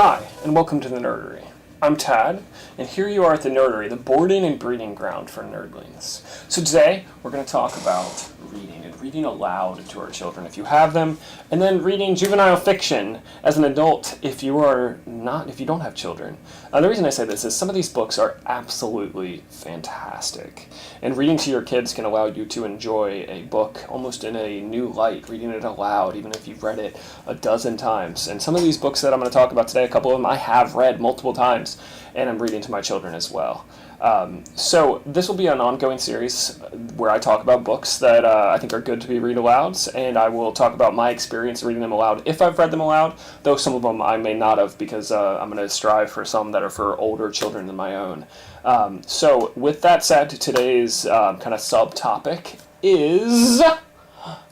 Hi, and welcome to the Nerdery. I'm Tad, and here you are at the Nerdery, the boarding and breeding ground for nerdlings. So today, we're going to talk about reading, and reading aloud to our children if you have them, and then reading juvenile fiction as an adult if you don't have children. The reason I say this is some of these books are absolutely fantastic, and reading to your kids can allow you to enjoy a book almost in a new light, reading it aloud, even if you've read it a dozen times. And some of these books that I'm going to talk about today, a couple of them I have read multiple times, and I'm reading to my children as well. So this will be an ongoing series where I talk about books that I think are good to be read aloud, and I will talk about my experience reading them aloud if I've read them aloud, though some of them I may not have because I'm going to strive for some that are for older children than my own. So with that said, today's kind of subtopic is...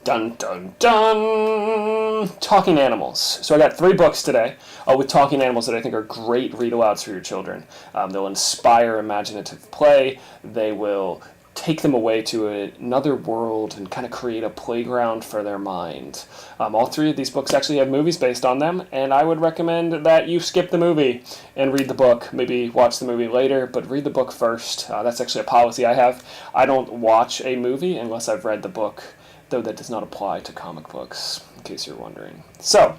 Dun dun dun! Talking animals. So I got 3 books today with talking animals that I think are great read-alouds for your children. They'll inspire imaginative play. They will take them away to another world and kind of create a playground for their mind. All 3 of these books actually have movies based on them, and I would recommend that you skip the movie and read the book. Maybe watch the movie later, but read the book first. That's actually a policy I have. I don't watch a movie unless I've read the book, though that does not apply to comic books, in case you're wondering. So,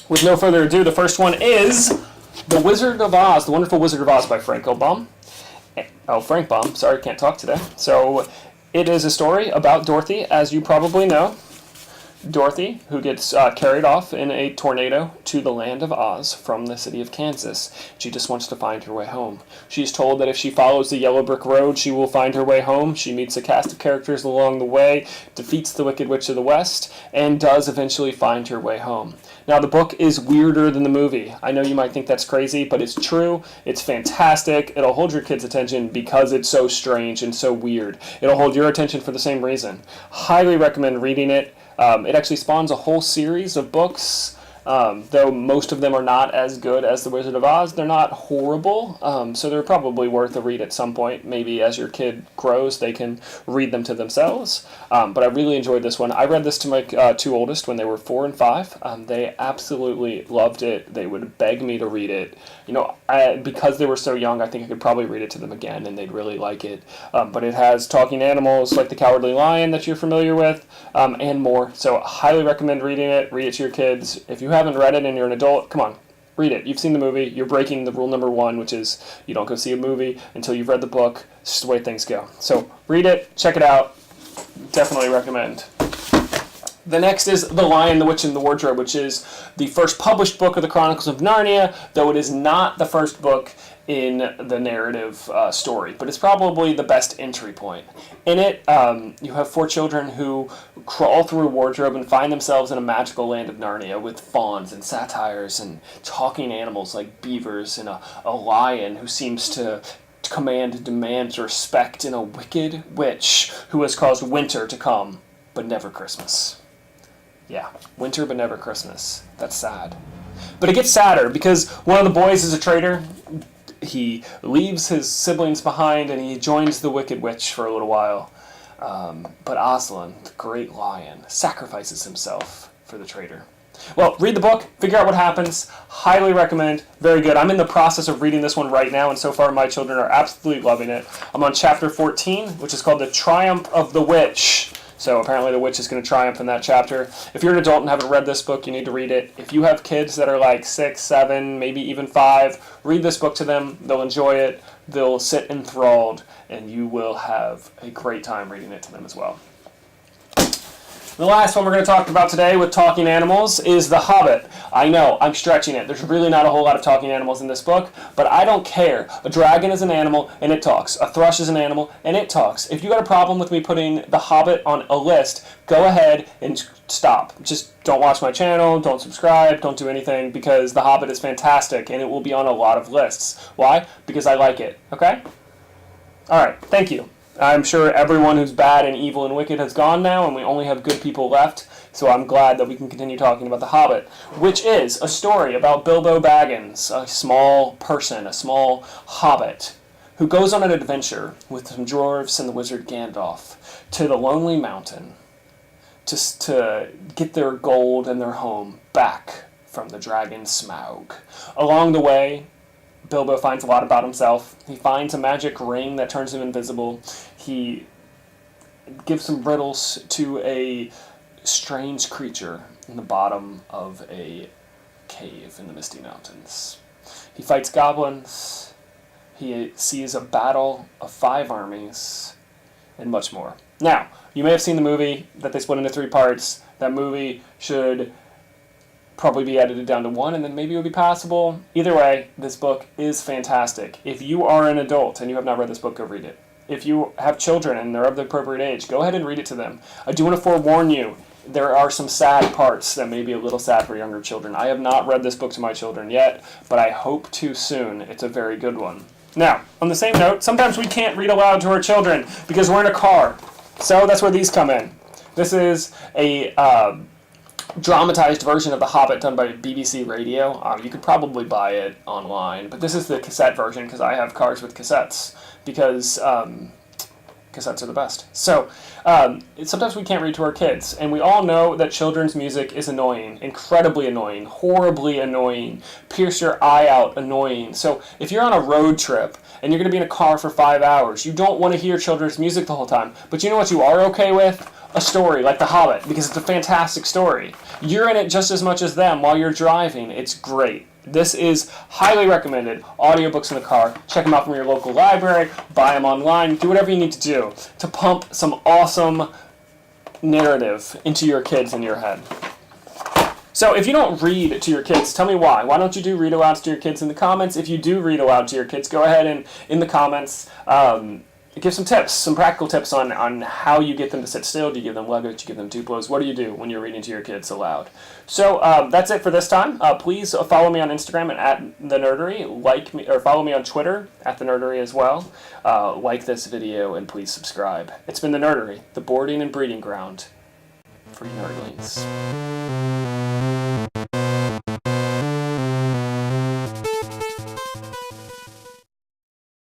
with no further ado, the first one is The Wizard of Oz, The Wonderful Wizard of Oz by Frank Baum. Frank Baum, sorry, can't talk today. So, it is a story about Dorothy, as you probably know. Dorothy, who gets carried off in a tornado to the land of Oz from the city of Kansas. She just wants to find her way home. She's told that if she follows the yellow brick road, she will find her way home. She meets a cast of characters along the way, defeats the Wicked Witch of the West, and does eventually find her way home. Now, the book is weirder than the movie. I know you might think that's crazy, but it's true. It's fantastic. It'll hold your kids' attention because it's so strange and so weird. It'll hold your attention for the same reason. Highly recommend reading it. It actually spawns a whole series of books, though most of them are not as good as The Wizard of Oz. They're not horrible, so they're probably worth a read at some point. Maybe as your kid grows, they can read them to themselves. But I really enjoyed this one. I read this to my 2 oldest when they were 4 and 5. They absolutely loved it. They would beg me to read it. You know, because they were so young, I think I could probably read it to them again, and they'd really like it. But it has talking animals like the Cowardly Lion that you're familiar with, and more. So highly recommend reading it. Read it to your kids. If you haven't read it and you're an adult, come on, read it. You've seen the movie. You're breaking the rule number 1, which is you don't go see a movie until you've read the book. It's just the way things go. So read it. Check it out. Definitely recommend. The next is The Lion, the Witch, and the Wardrobe, which is the first published book of the Chronicles of Narnia, though it is not the first book in the narrative story, but it's probably the best entry point. In it, you have 4 children who crawl through a wardrobe and find themselves in a magical land of Narnia with fauns and satyrs and talking animals like beavers and a lion who seems to command and demand respect, and a wicked witch who has caused winter to come, but never Christmas. Yeah, winter but never Christmas. That's sad. But it gets sadder because one of the boys is a traitor. He leaves his siblings behind and he joins the Wicked Witch for a little while. But Aslan, the great lion, sacrifices himself for the traitor. Well, read the book, figure out what happens. Highly recommend. Very good. I'm in the process of reading this one right now, and so far my children are absolutely loving it. I'm on chapter 14, which is called The Triumph of the Witch. So apparently the witch is going to triumph in that chapter. If you're an adult and haven't read this book, you need to read it. If you have kids that are like 6, 7, maybe even 5, read this book to them. They'll enjoy it. They'll sit enthralled, and you will have a great time reading it to them as well. The last one we're going to talk about today with talking animals is The Hobbit. I know, I'm stretching it. There's really not a whole lot of talking animals in this book, but I don't care. A dragon is an animal, and it talks. A thrush is an animal, and it talks. If you got a problem with me putting The Hobbit on a list, go ahead and stop. Just don't watch my channel, don't subscribe, don't do anything, because The Hobbit is fantastic, and it will be on a lot of lists. Why? Because I like it, okay? Alright, thank you. I'm sure everyone who's bad and evil and wicked has gone now, and we only have good people left, so I'm glad that we can continue talking about The Hobbit, which is a story about Bilbo Baggins, a small person, a small hobbit, who goes on an adventure with some dwarves and the wizard Gandalf to the Lonely Mountain to get their gold and their home back from the dragon Smaug. Along the way, Bilbo finds a lot about himself. He finds a magic ring that turns him invisible. He gives some riddles to a strange creature in the bottom of a cave in the Misty Mountains. He fights goblins. He sees a battle of 5 armies, and much more. Now, you may have seen the movie that they split into 3 parts. That movie should probably be edited down to 1, and then maybe it would be passable. Either way, this book is fantastic. If you are an adult and you have not read this book, go read it. If you have children and they're of the appropriate age, go ahead and read it to them. I do want to forewarn you, there are some sad parts that may be a little sad for younger children. I have not read this book to my children yet, but I hope to soon. It's a very good one. Now, on the same note, sometimes we can't read aloud to our children because we're in a car. So that's where these come in. This is a dramatized version of The Hobbit done by BBC Radio. You could probably buy it online, but this is the cassette version because I have cars with cassettes because cassettes are the best. So sometimes we can't read to our kids, and we all know that children's music is annoying, incredibly annoying, horribly annoying, pierce your eye out annoying. So if you're on a road trip and you're going to be in a car for 5 hours, you don't want to hear children's music the whole time. But you know what you are okay with? A story like The Hobbit, because it's a fantastic story. You're in it just as much as them while you're driving. It's great. This is highly recommended. Audiobooks in the car. Check them out from your local library. Buy them online. Do whatever you need to do to pump some awesome narrative into your kids in your head. So if you don't read to your kids, tell me why. Why don't you do read alouds to your kids in the comments? If you do read aloud to your kids, go ahead and in the comments give some tips, some practical tips on how you get them to sit still. Do you give them Legos? Do you give them Duplos? What do you do when you're reading to your kids aloud? So that's it for this time. Please follow me on Instagram at The Nerdery. Like me, or follow me on Twitter at The Nerdery as well. Like this video and please subscribe. It's been The Nerdery, the boarding and breeding ground for nerdlings.